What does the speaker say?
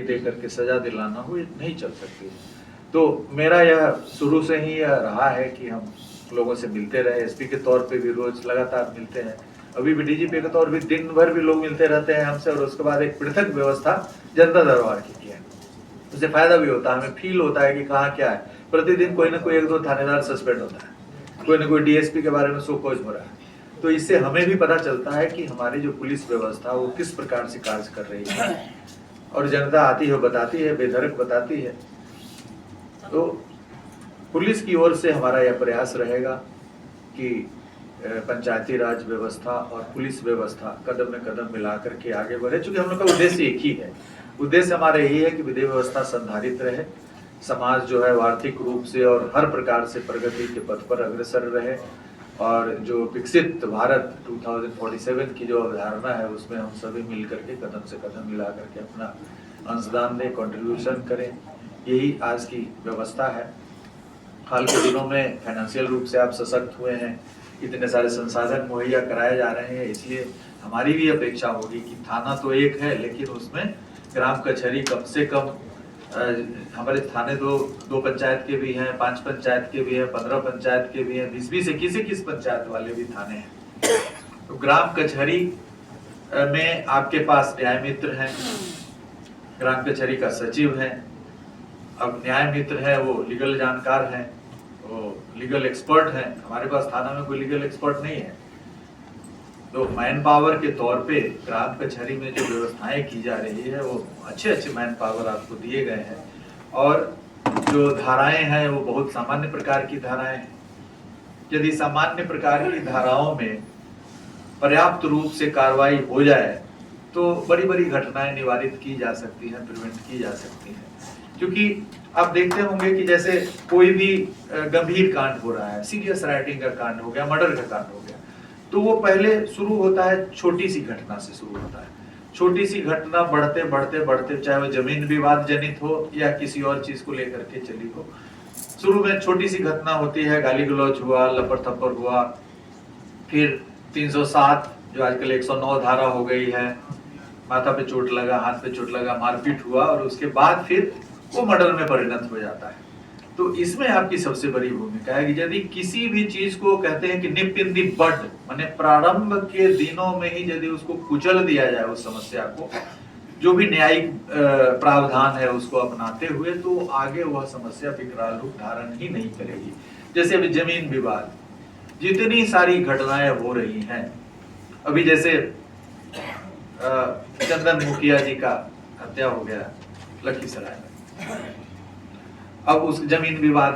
दे करके सजा दिलाना हो, ये नहीं चल सकती। तो मेरा यह शुरू से ही यह रहा है कि हम लोगों से मिलते रहे। एसपी के तौर पे भी रोज लगातार मिलते हैं, अभी भी डीजीपी के तौर भी दिन भर भी लोग मिलते रहते हैं हमसे। और उसके बाद एक पृथक व्यवस्था जनता दरबार की है, उससे फायदा भी होता है, हमें फील होता है कि कहाँ क्या है। प्रतिदिन कोई ना कोई 1-2 थानेदार सस्पेंड होता है, कोई ना कोई डीएसपी के बारे में शोकॉज हो रहा है। तो इससे हमें भी पता चलता है कि हमारी जो पुलिस व्यवस्था वो किस प्रकार से कार्य कर रही है, और जनता आती है बताती है, बेधड़क बताती है। तो पुलिस की ओर से हमारा यह प्रयास रहेगा कि पंचायती राज व्यवस्था और पुलिस व्यवस्था कदम में कदम मिला करके आगे बढ़े। चूंकि हम लोग का उद्देश्य एक ही है, उद्देश्य हमारा यही है कि विधि व्यवस्था संधारित रहे, समाज जो है आर्थिक रूप से और हर प्रकार से प्रगति के पथ पर अग्रसर रहे, और जो विकसित भारत 2047 की जो अवधारणा है उसमें हम सभी मिल करके कदम से कदम मिला करके अपना अंशदान दें, कंट्रीब्यूशन करें। यही आज की व्यवस्था है। हाल के दिनों में फाइनेंशियल रूप से आप सशक्त हुए हैं, इतने सारे संसाधन मुहैया कराए जा रहे हैं, इसलिए हमारी भी अपेक्षा होगी कि थाना तो एक है लेकिन उसमें ग्राम कचहरी कम से कम, हमारे थाने दो पंचायत के भी हैं, 5 पंचायत के भी हैं, 15 पंचायत के भी हैं, 20-20 21 पंचायत वाले भी थाने हैं। तो ग्राम कचहरी में आपके पास न्याय मित्र हैं, ग्राम कचहरी का सचिव है, अब न्याय मित्र है वो लीगल जानकार हैं, वो लीगल एक्सपर्ट हैं। हमारे पास थाना में कोई लीगल एक्सपर्ट नहीं है। तो मैन पावर के तौर पे ग्राम कचहरी में जो व्यवस्थाएं की जा रही है वो अच्छे मैन पावर आपको दिए गए हैं, और जो धाराएं हैं वो बहुत सामान्य प्रकार की धाराएं हैं। यदि सामान्य प्रकार की धाराओं में पर्याप्त रूप से कार्रवाई हो जाए तो बड़ी बड़ी घटनाएं निवारित की जा सकती हैं, प्रिवेंट की जा सकती हैं। क्योंकि आप देखते होंगे कि जैसे कोई भी गंभीर कांड हो रहा है, सीरियस राइटिंग का कांड हो गया, मर्डर का कांड हो गया, तो वो पहले शुरू होता है छोटी सी घटना से शुरू होता है। छोटी सी घटना बढ़ते बढ़ते बढ़ते, चाहे वो जमीन विवाद जनित हो या किसी और चीज को लेकर के चली हो, शुरू में छोटी सी घटना होती है, गाली गलौज हुआ, लपड़ थप्पड़ हुआ, फिर 307 जो आजकल 109 धारा हो गई है, माथा पे चोट लगा, हाथ पे चोट लगा, मारपीट हुआ, और उसके बाद फिर वो मर्डर में परिणत हो जाता है। तो इसमें आपकी सबसे बड़ी भूमिका है कि यदि किसी भी चीज को कहते हैं कि निप इन दी बड, माने प्रारंभ के दिनों में ही यदि उसको कुचल दिया जाए, उस समस्या को, जो भी न्यायिक प्रावधान है उसको अपनाते हुए, तो आगे वह समस्या विकराल रूप धारण ही नहीं करेगी। जैसे अभी जमीन विवाद, जितनी सारी घटनाएं हो रही हैं, अभी जैसे चंदन मुखिया जी का हत्या हो गया लखीसराय में, अब उस जमीन विवाद